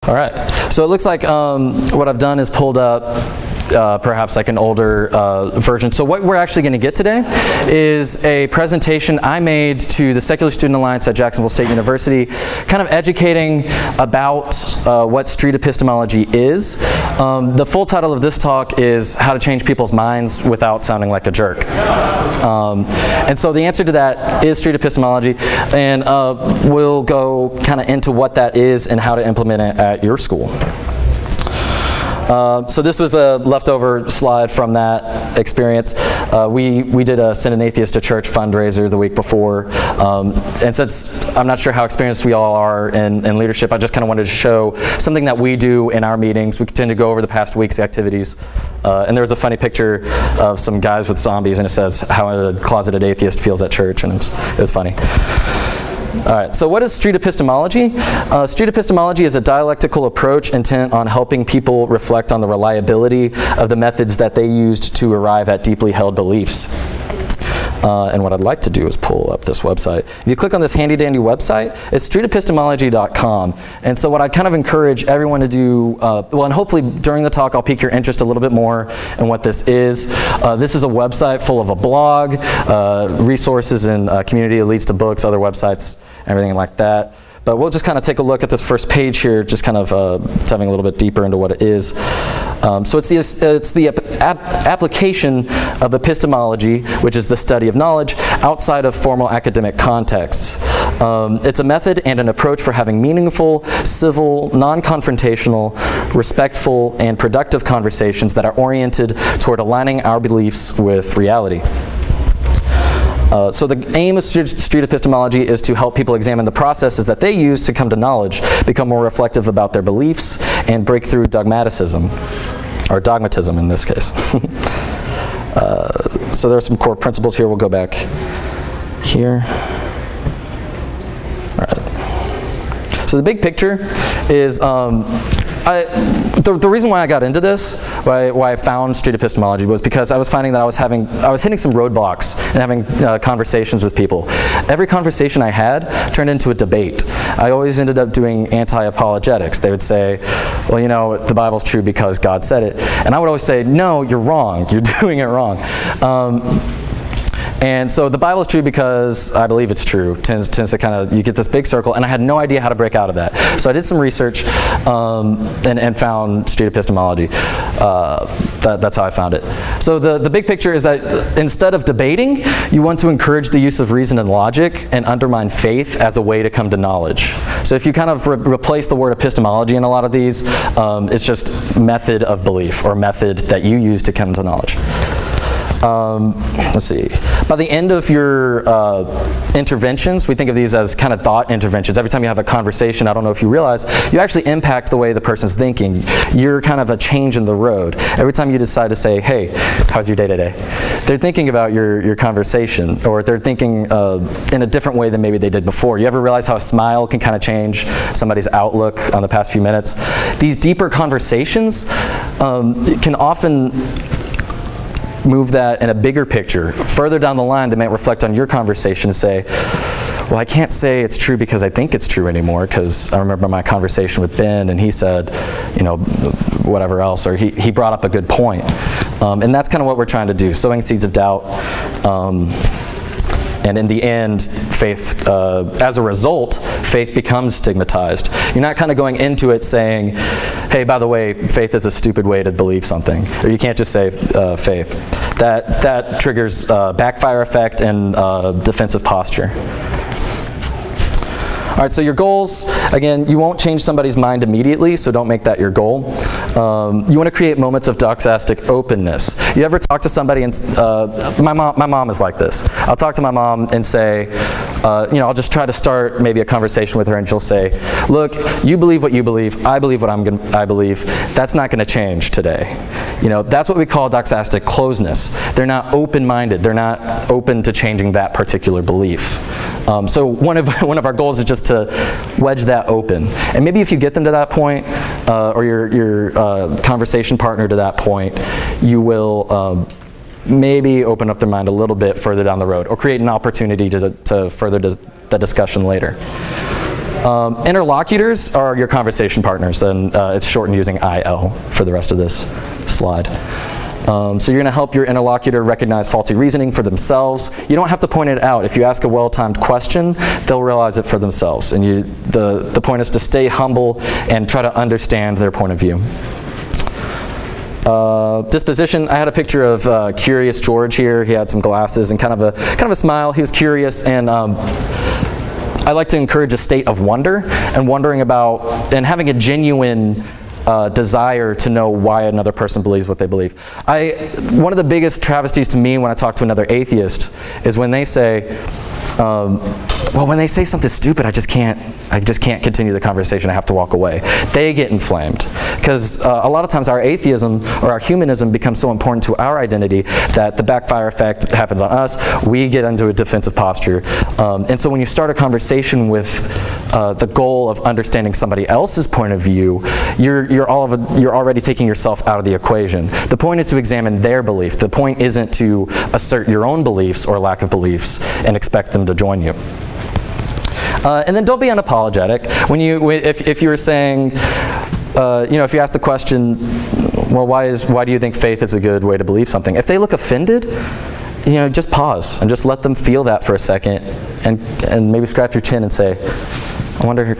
All right, so it looks like what I've done is pulled up perhaps like an older version. So what we're actually going to get today is a presentation I made to the Secular Student Alliance at Jacksonville State University, kind of educating about what street epistemology is. The full title of this talk is How to Change People's Minds Without Sounding Like a Jerk. And so the answer to that is street epistemology, and we'll go kind of into what that is and how to implement it at your school. So this was a leftover slide from that experience. We did a Send an Atheist to Church fundraiser the week before, and since I'm not sure how experienced we all are in leadership, I just kind of wanted to show something that we do in our meetings. We tend to go over the past week's activities, and there was a funny picture of some guys with zombies, and it says how a closeted atheist feels at church, and it was funny. All right, so what is street epistemology? Street epistemology is a dialectical approach intent on helping people reflect on the reliability of the methods that they used to arrive at deeply held beliefs. And what I'd like to do is pull up this website. If you click on this handy-dandy website, it's streetepistemology.com. And so what I kind of encourage everyone to do, and hopefully during the talk I'll pique your interest a little bit more in what this is. This is a website full of a blog, resources and community that leads to books, other websites, everything like that. But we'll just kind of take a look at this first page here, just kind of diving a little bit deeper into what it is. So it's the application of epistemology, which is the study of knowledge, outside of formal academic contexts. It's a method and an approach for having meaningful, civil, non-confrontational, respectful, and productive conversations that are oriented toward aligning our beliefs with reality. So the aim of street epistemology is to help people examine the processes that they use to come to knowledge, become more reflective about their beliefs, and break through dogmatism, or dogmatism in this case. So there are some core principles here. We'll go back here. All right. So the big picture is the reason why I got into this, why I found street epistemology, was because I was finding that I was hitting some roadblocks and having conversations with people. Every conversation I had turned into a debate. I always ended up doing anti-apologetics. They would say, well, you know, the Bible's true because God said it. And I would always say, no, you're wrong. You're doing it wrong. And so the Bible is true because I believe it's true. Tends to kind of, you get this big circle, and I had no idea how to break out of that. So I did some research and found street epistemology. That's how I found it. So the big picture is that instead of debating, you want to encourage the use of reason and logic and undermine faith as a way to come to knowledge. So if you kind of replace the word epistemology in a lot of these, it's just method of belief or method that you use to come to knowledge. Let's see. By the end of your interventions, we think of these as kind of thought interventions. Every time you have a conversation, I don't know if you realize, you actually impact the way the person's thinking. You're kind of a change in the road. Every time you decide to say, hey, how's your day today? They're thinking about your conversation, or they're thinking in a different way than maybe they did before. You ever realize how a smile can kind of change somebody's outlook on the past few minutes? These deeper conversations can often move that in a bigger picture. Further down the line, they might reflect on your conversation and say, well, I can't say it's true because I think it's true anymore, because I remember my conversation with Ben and he said, you know, whatever else, or he brought up a good point. And that's kind of what we're trying to do, sowing seeds of doubt. And in the end, faith, as a result, faith becomes stigmatized. You're not kind of going into it saying, hey, by the way, faith is a stupid way to believe something. Or you can't just say faith. That triggers backfire effect and defensive posture. All right, so your goals, again, you won't change somebody's mind immediately, so don't make that your goal. You want to create moments of doxastic openness. You ever talk to somebody and, my mom is like this. I'll talk to my mom and say, I'll just try to start maybe a conversation with her, and she'll say, look, you believe what you believe, I believe what I believe, that's not going to change today. You know, that's what we call doxastic closeness. They're not open-minded, they're not open to changing that particular belief. So one of our goals is just to wedge that open. And maybe if you get them to that point, or your conversation partner to that point, you will maybe open up their mind a little bit further down the road, or create an opportunity to further the discussion later. Interlocutors are your conversation partners, and it's shortened using IL for the rest of this slide. So you're going to help your interlocutor recognize faulty reasoning for themselves. You don't have to point it out. If you ask a well-timed question, they'll realize it for themselves. And the point is to stay humble and try to understand their point of view. Disposition, I had a picture of Curious George here. He had some glasses and kind of a smile. He was curious, and I like to encourage a state of wonder and wondering about and having a genuine desire to know why another person believes what they believe. One of the biggest travesties to me when I talk to another atheist is when they say, well, when they say something stupid, I just can't continue the conversation. I have to walk away. They get inflamed because a lot of times our atheism or our humanism becomes so important to our identity that the backfire effect happens on us. We get into a defensive posture, and so when you start a conversation with the goal of understanding somebody else's point of view, you're already taking yourself out of the equation. The point is to examine their belief. The point isn't to assert your own beliefs or lack of beliefs and expect them to join you. And then don't be unapologetic. If you're saying, if you ask the question, well, why do you think faith is a good way to believe something? If they look offended, just pause and just let them feel that for a second, and maybe scratch your chin and say, I wonder,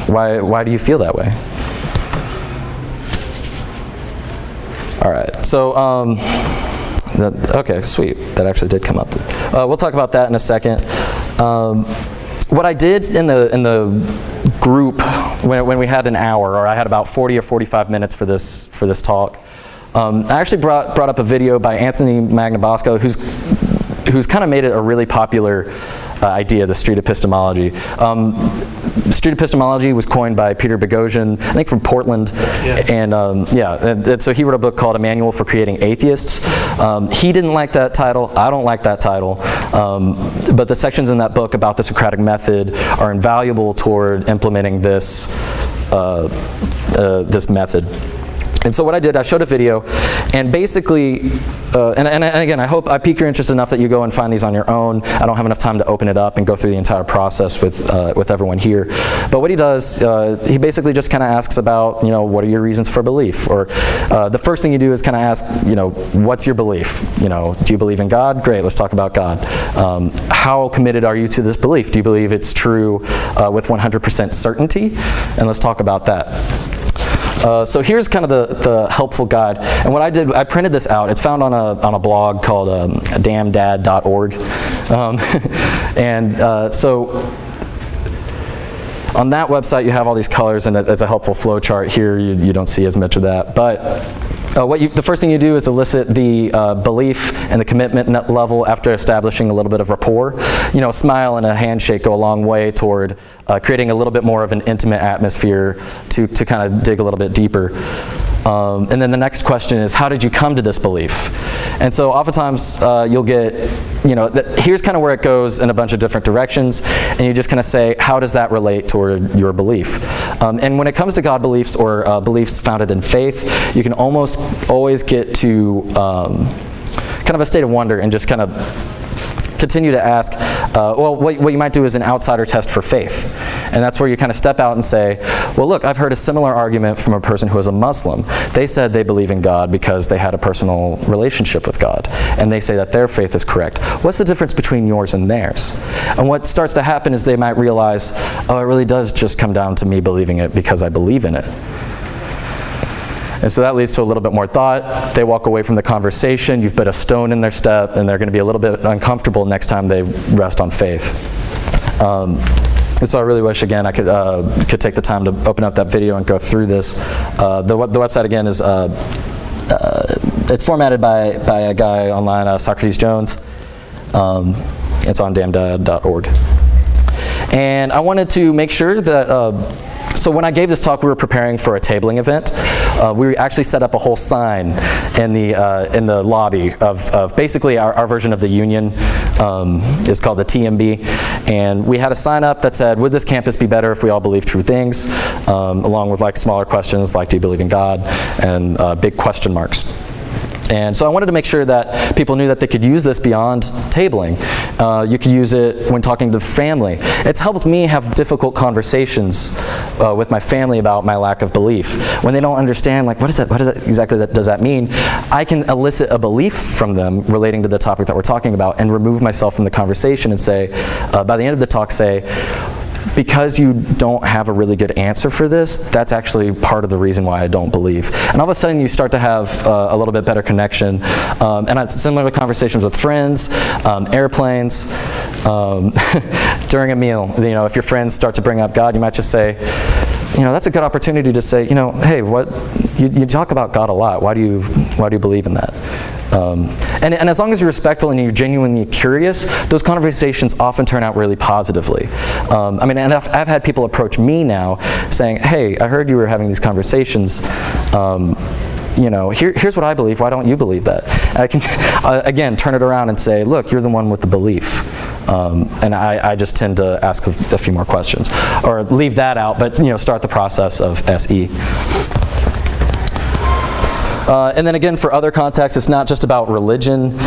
why do you feel that way? All right, so, okay, sweet, that actually did come up. We'll talk about that in a second. What I did in the group when we had an hour, or I had about 40 or 45 minutes for this talk, I actually brought up a video by Anthony Magnabosco, who's kind of made it a really popular idea, the street epistemology. Street epistemology was coined by Peter Boghossian, I think from Portland, and so he wrote a book called A Manual for Creating Atheists. He didn't like that title, I don't like that title, but the sections in that book about the Socratic method are invaluable toward implementing this method. And so what I did, I showed a video, and basically, and again, I hope I pique your interest enough that you go and find these on your own. I don't have enough time to open it up and go through the entire process with everyone here. But what he does, he basically just kind of asks about, what are your reasons for belief? Or the first thing you do is kind of ask, what's your belief? Do you believe in God? Great, let's talk about God. How committed are you to this belief? Do you believe it's true with 100% certainty? And let's talk about that. So here's kind of the helpful guide. And what I did, I printed this out. It's found on a blog called damndad.org. So on that website you have all these colors, and it's a helpful flow chart. Here you don't see as much of that. But the first thing you do is elicit the belief and the commitment level after establishing a little bit of rapport. A smile and a handshake go a long way toward creating a little bit more of an intimate atmosphere to kind of dig a little bit deeper. And then the next question is, how did you come to this belief? And so oftentimes you'll get, here's kind of where it goes in a bunch of different directions, and you just kind of say, how does that relate toward your belief? And when it comes to God beliefs or beliefs founded in faith, you can almost always get to kind of a state of wonder and just kind of continue to ask, what you might do is an outsider test for faith. And that's where you kind of step out and say, well, look, I've heard a similar argument from a person who is a Muslim. They said they believe in God because they had a personal relationship with God. And they say that their faith is correct. What's the difference between yours and theirs? And what starts to happen is they might realize, oh, it really does just come down to me believing it because I believe in it. And so that leads to a little bit more thought. They walk away from the conversation. You've put a stone in their step, and they're going to be a little bit uncomfortable next time they rest on faith. And so I really wish, again, I could take the time to open up that video and go through this. The website, again, is it's formatted by a guy online, Socrates Jones. It's on damndad.org. And I wanted to make sure that so when I gave this talk, we were preparing for a tabling event. We actually set up a whole sign in the lobby of basically our version of the union is called the TMB, and we had a sign up that said, "Would this campus be better if we all believe true things?" Along with like smaller questions like, "Do you believe in God?" and big question marks. And so I wanted to make sure that people knew that they could use this beyond tabling. You could use it when talking to family. It's helped me have difficult conversations with my family about my lack of belief. When they don't understand, like, what is that exactly does that mean? I can elicit a belief from them relating to the topic that we're talking about and remove myself from the conversation and say, by the end of the talk, say, because you don't have a really good answer for this, that's actually part of the reason why I don't believe. And all of a sudden you start to have a little bit better connection. And it's similar to conversations with friends, airplanes, during a meal. You know, if your friends start to bring up God, you might just say, you know, that's a good opportunity to say, you know, hey, you talk about God a lot. Why do you believe in that? And as long as you're respectful and you're genuinely curious, those conversations often turn out really positively. I mean, and I've had people approach me now saying, hey, I heard you were having these conversations. You know, here's what I believe. Why don't you believe that? And I can, again, turn it around and say, look, you're the one with the belief. And I just tend to ask a few more questions. Or leave that out, but, you know, start the process of SE. And then again, for other contexts, it's not just about religion.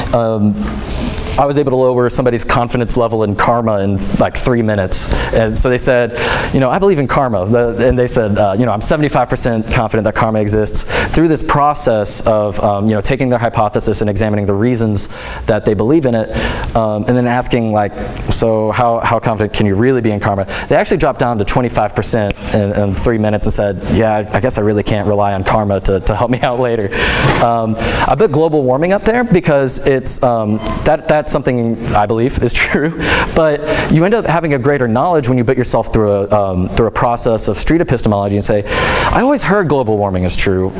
I was able to lower somebody's confidence level in karma in like 3 minutes. And so they said, you know, I believe in karma. And they said, you know, I'm 75% confident that karma exists. Through this process of, you know, taking their hypothesis and examining the reasons that they believe in it, and then asking, like, so how confident can you really be in karma? They actually dropped down to 25% in 3 minutes and said, yeah, I guess I really can't rely on karma to help me out later. I put global warming up there because it's, that's something I believe is true, but you end up having a greater knowledge when you put yourself through a process of street epistemology and say, I always heard global warming is true,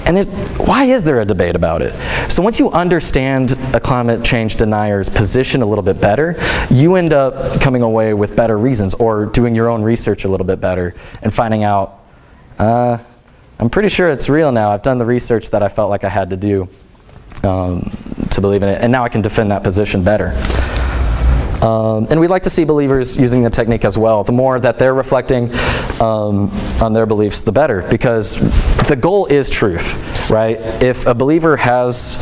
and why is there a debate about it? So once you understand a climate change denier's position a little bit better, you end up coming away with better reasons or doing your own research a little bit better and finding out, I'm pretty sure it's real now. I've done the research that I felt like I had to do to believe in it, and now I can defend that position better. And we'd like to see believers using the technique as well. The more that they're reflecting on their beliefs, the better, because the goal is truth, right? If a believer has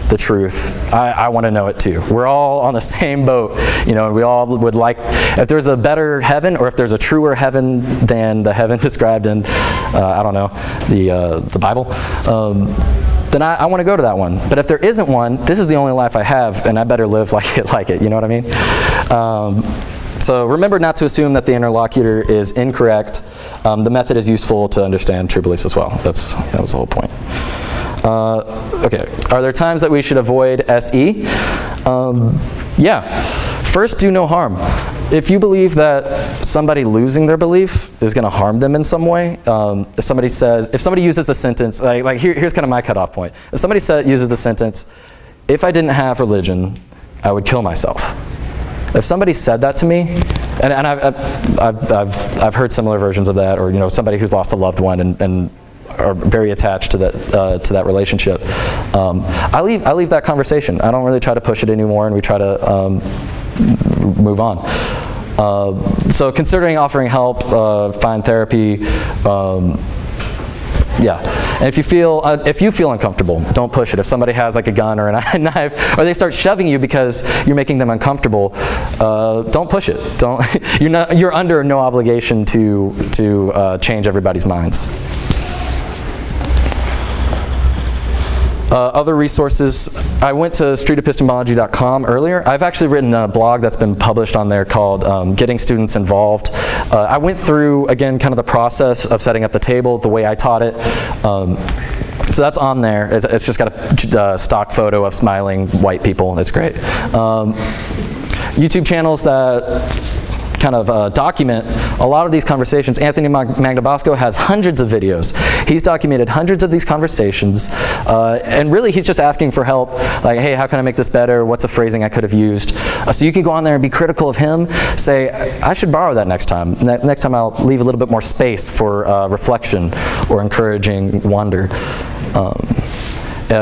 the truth, I want to know it too. We're all on the same boat, you know, and we all would like, if there's a better heaven or if there's a truer heaven than the heaven described in, I don't know, the Bible, then I want to go to that one. But if there isn't one, this is the only life I have, and I better live like it, you know what I mean? So remember not to assume that the interlocutor is incorrect. The method is useful to understand true beliefs as well. That was the whole point. Okay, are there times that we should avoid SE? Yeah. First, do no harm. If you believe that somebody losing their belief is going to harm them in some way, if somebody uses the sentence, here's kind of my cutoff point. If somebody uses the sentence, if I didn't have religion, I would kill myself. If somebody said that to me, and I've heard similar versions of that, or, you know, somebody who's lost a loved one and are very attached to that relationship, I leave that conversation. I don't really try to push it anymore, and we try to move on. So considering offering help, find therapy, yeah. And if you feel uncomfortable, don't push it. If somebody has like a gun or a knife, or they start shoving you because you're making them uncomfortable, don't push it. You're under no obligation to change everybody's minds. Other resources, I went to streetepistemology.com earlier. I've actually written a blog that's been published on there called Getting Students Involved. I went through, again, kind of the process of setting up the table, the way I taught it. So that's on there. It's just got a stock photo of smiling white people. It's great. YouTube channels that kind of document a lot of these conversations. Anthony Magnabosco has hundreds of videos. He's documented hundreds of these conversations, and really he's just asking for help, like, hey, how can I make this better? What's a phrasing I could have used? So you can go on there and be critical of him, say, I should borrow that next time. Next time I'll leave a little bit more space for reflection or encouraging wonder.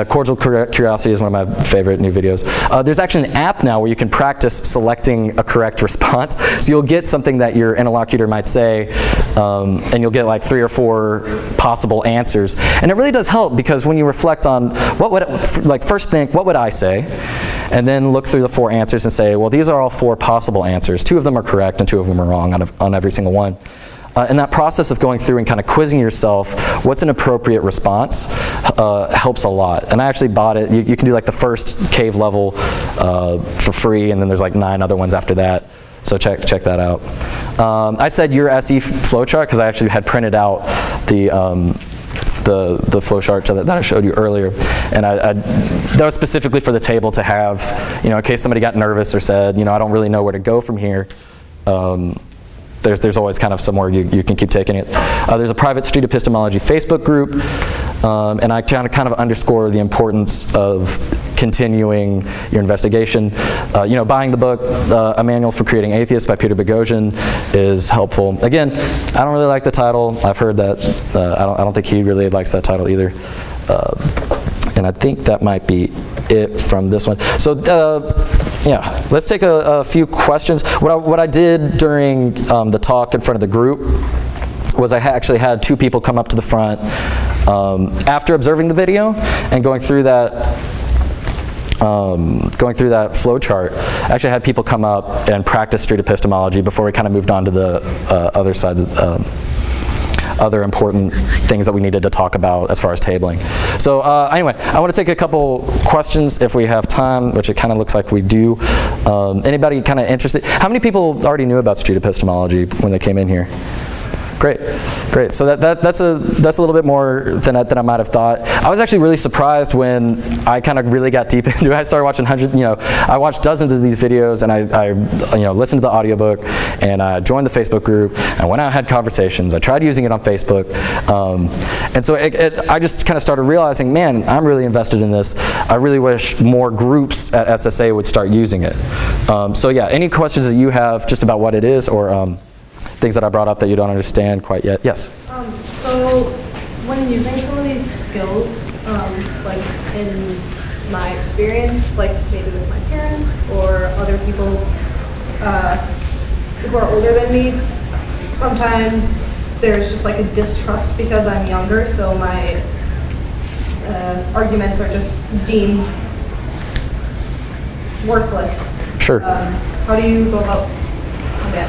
Cordial Curiosity is one of my favorite new videos. There's actually an app now where you can practice selecting a correct response. So you'll get something that your interlocutor might say, and you'll get like 3 or 4 possible answers. And it really does help, because when you reflect on first think, what would I say? And then look through the 4 answers and say, well, these are all 4 possible answers. 2 of them are correct and 2 of them are wrong on every single one. And that process of going through and kind of quizzing yourself, what's an appropriate response, helps a lot. And I actually bought it. You can do like the first cave level for free, and then there's like 9 other ones after that. So check that out. I said your SE flowchart because I actually had printed out the flowchart that I showed you earlier, and that was specifically for the table to have, in case somebody got nervous or said, I don't really know where to go from here. There's always kind of somewhere you can keep taking it. There's a private Street Epistemology Facebook group, and I kind of underscore the importance of continuing your investigation. Buying the book, A Manual for Creating Atheists by Peter Boghossian is helpful. Again, I don't really like the title. I've heard that. I don't think he really likes that title either. And I think that might be it from this one. So yeah, let's take a few questions. What I did during the talk in front of the group was I actually had 2 people come up to the front after observing the video and going through that flow chart. I actually had people come up and practice street epistemology before we kind of moved on to the other sides. Other important things that we needed to talk about as far as tabling. So anyway, I want to take a couple questions if we have time, which it kind of looks like we do. Anybody kind of interested? How many people already knew about street epistemology when they came in here? Great. So that's a little bit more than I might have thought. I was actually really surprised when I kind of really got deep into it. I started watching I watched dozens of these videos, and I listened to the audiobook, and I joined the Facebook group. I went out and had conversations. I tried using it on Facebook, and so I just kind of started realizing, man, I'm really invested in this. I really wish more groups at SSA would start using it. So yeah, any questions that you have just about what it is, or things that I brought up that you don't understand quite yet? Yes? So when using some of these skills, like in my experience, like maybe with my parents or other people who are older than me, sometimes there's just like a distrust because I'm younger, so my arguments are just deemed worthless. Sure. How do you go about that?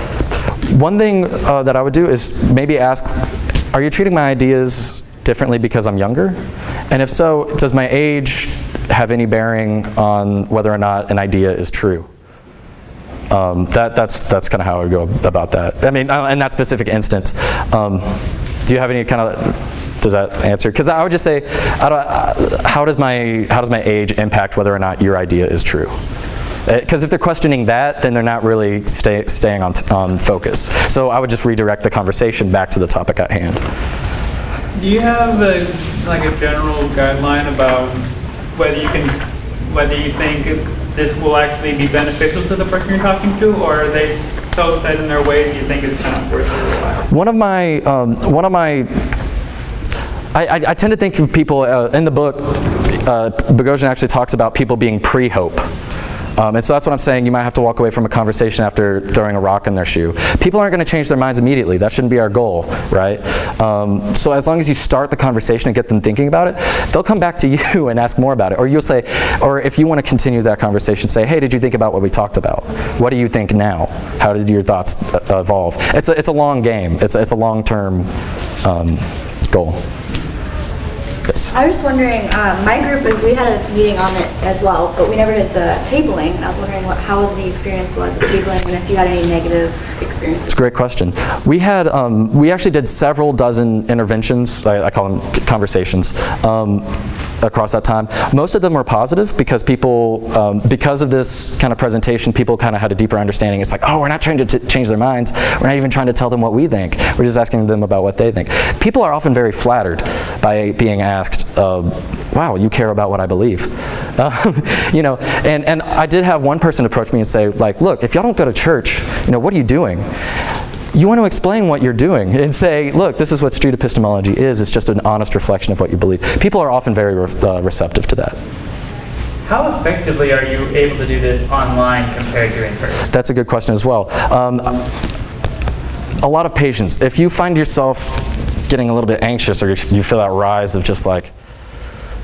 One thing that I would do is maybe ask, are you treating my ideas differently because I'm younger? And if so, does my age have any bearing on whether or not an idea is true? That's kind of how I would go about that. I mean, in that specific instance. Do you have any kind of, does that answer? Because I would just say, how does my age impact whether or not your idea is true? Because if they're questioning that, then they're not really staying on focus. So I would just redirect the conversation back to the topic at hand. Do you have a general guideline about whether you think this will actually be beneficial to the person you're talking to, or are they so set in their ways you think it's kind of worth their while? One of my I tend to think of people in the book. Boghossian actually talks about people being pre-hope. And so that's what I'm saying. You might have to walk away from a conversation after throwing a rock in their shoe. People aren't going to change their minds immediately. That shouldn't be our goal, right? So as long as you start the conversation and get them thinking about it, they'll come back to you and ask more about it. Or you'll say, or if you want to continue that conversation, say, hey, did you think about what we talked about? What do you think now? How did your thoughts evolve? It's a long game. It's a long-term goal. Yes. I was just wondering, my group, we had a meeting on it as well, but we never did the tabling, and I was wondering how the experience was with tabling and if you had any negative experiences. It's a great question. We had, we actually did several dozen interventions, I call them conversations, across that time. Most of them were positive because people, because of this kind of presentation, people kind of had a deeper understanding. It's like, oh, we're not trying to change their minds. We're not even trying to tell them what we think. We're just asking them about what they think. People are often very flattered by being asked, wow, you care about what I believe. And I did have one person approach me and say, like, look, if y'all don't go to church, what are you doing? you want to explain what you're doing and say, look, this is what street epistemology is. It's just an honest reflection of what you believe. People are often very receptive to that. How effectively are you able to do this online compared to in person? That's a good question as well. A lot of patience. If you find yourself getting a little bit anxious, or you feel that rise of just like,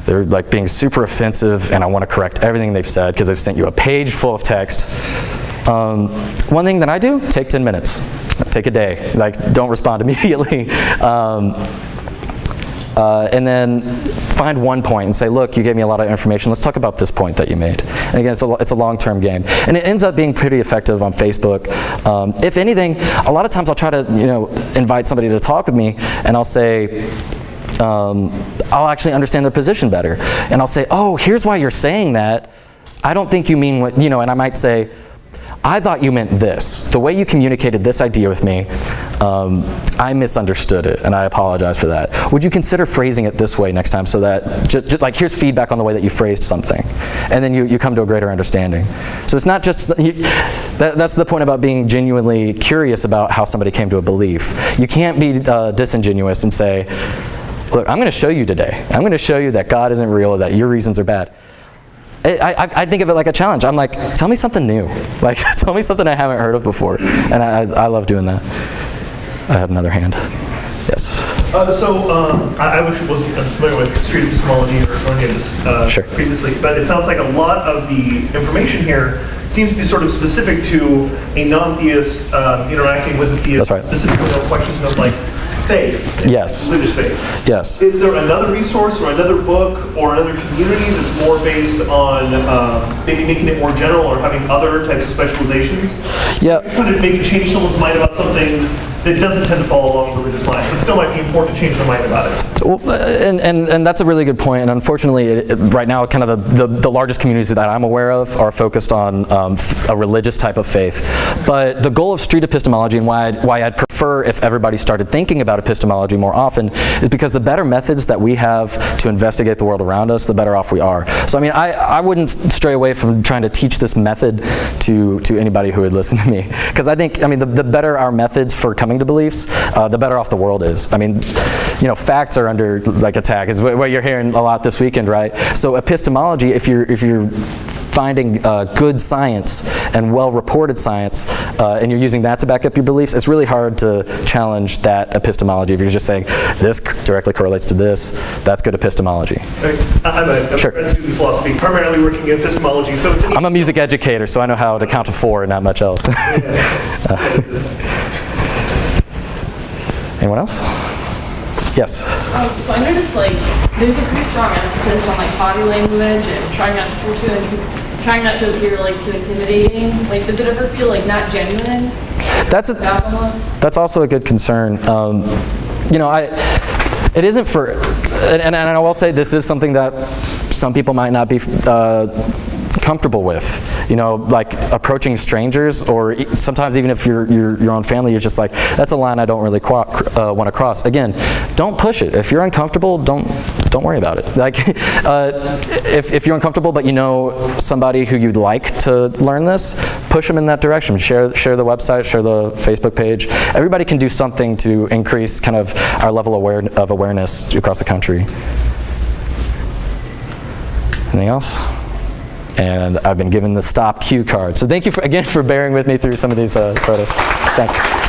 they're like being super offensive and I want to correct everything they've said because they've sent you a page full of text. One thing that I do, take 10 minutes. Take a day. Like, don't respond immediately. And then find one point and say, look, you gave me a lot of information. Let's talk about this point that you made. And again, it's a long-term game. And it ends up being pretty effective on Facebook. If anything, a lot of times I'll try to, invite somebody to talk with me, and I'll say, I'll actually understand their position better. And I'll say, oh, here's why you're saying that. I don't think you mean what, and I might say, I thought you meant this. The way you communicated this idea with me, I misunderstood it, and I apologize for that. Would you consider phrasing it this way next time, so that, just like, here's feedback on the way that you phrased something, and then you come to a greater understanding. So it's not just, that's the point about being genuinely curious about how somebody came to a belief. You can't be disingenuous and say, look, I'm going to show you today. I'm going to show you that God isn't real, or that your reasons are bad. I think of it like a challenge. I'm like, tell me something new. Like, tell me something I haven't heard of before. And I love doing that. I had another hand. Yes. I wasn't familiar with street epistemology or any of this Sure. previously, but it sounds like a lot of the information here seems to be sort of specific to a non-theist interacting with a theist. That's right. Specifically on questions of like faith. Yes. Religious faith. Yes. Is there another resource or another book or another community that's more based on maybe making it more general or having other types of specializations? Yeah. Trying to maybe change someone's mind about something that doesn't tend to follow along the religious line, but still might be important to change their mind about it. And that's a really good point. And unfortunately, right now, kind of the largest communities that I'm aware of are focused on a religious type of faith. But the goal of street epistemology, and why I'd prefer if everybody started thinking about epistemology more often, is because the better methods that we have to investigate the world around us, the better off we are. So I mean, I wouldn't stray away from trying to teach this method to anybody who would listen to me, because I think, the better our methods for coming to beliefs, the better off the world is. I mean, facts are under like attack, is what you're hearing a lot this weekend, right? So epistemology, if you're finding good science and well-reported science, and you're using that to back up your beliefs, it's really hard to challenge that epistemology. If you're just saying, this directly correlates to this, that's good epistemology. I'm a Sure. student in philosophy, primarily working in epistemology, so it's I'm a music educator, so I know how to count to 4 and not much else. Anyone else? Yes. So I noticed there's a pretty strong emphasis on body language and trying not to appear too intimidating. Does it ever feel not genuine? That's also a good concern. It isn't for, and I will say this is something that some people might not be comfortable with, approaching strangers, or sometimes even if your own family, you're just like, that's a line I don't really want to cross. Again, don't push it. If you're uncomfortable, don't worry about it. If you're uncomfortable but somebody who you'd like to learn this, push them in that direction. Share the website, share the Facebook page. Everybody can do something to increase kind of our level of awareness across the country. Anything else? And I've been given the stop cue card. So thank you again for bearing with me through some of these photos. Thanks.